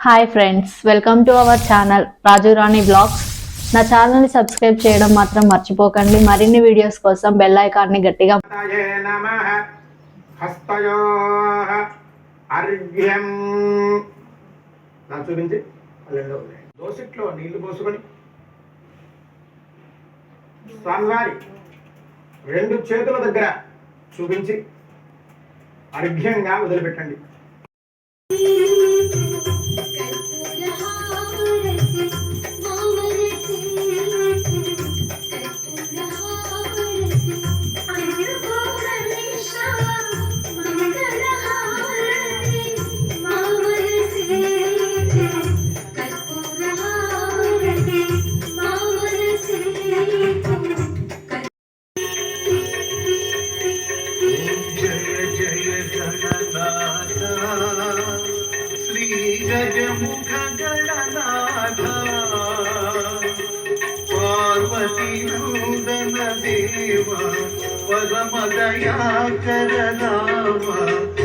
Hi friends, welcome to our channel Raju Rani blogs. నా ఛానల్ని subscribe చేయడం మాత్రం మర్చిపోకండి. మరిన్ని వీడియోస్ కోసం బెల్ ఐకాన్ని గట్టిగా చూపించి దోసిట్లో నీళ్లు పోసుకొని స్వామివారి రెండు చేతుల దగ్గర చూపించి అర్ఘ్యంగా వదిలిపెట్టండి. पार्वती नूतन देवा परमदयाकर राम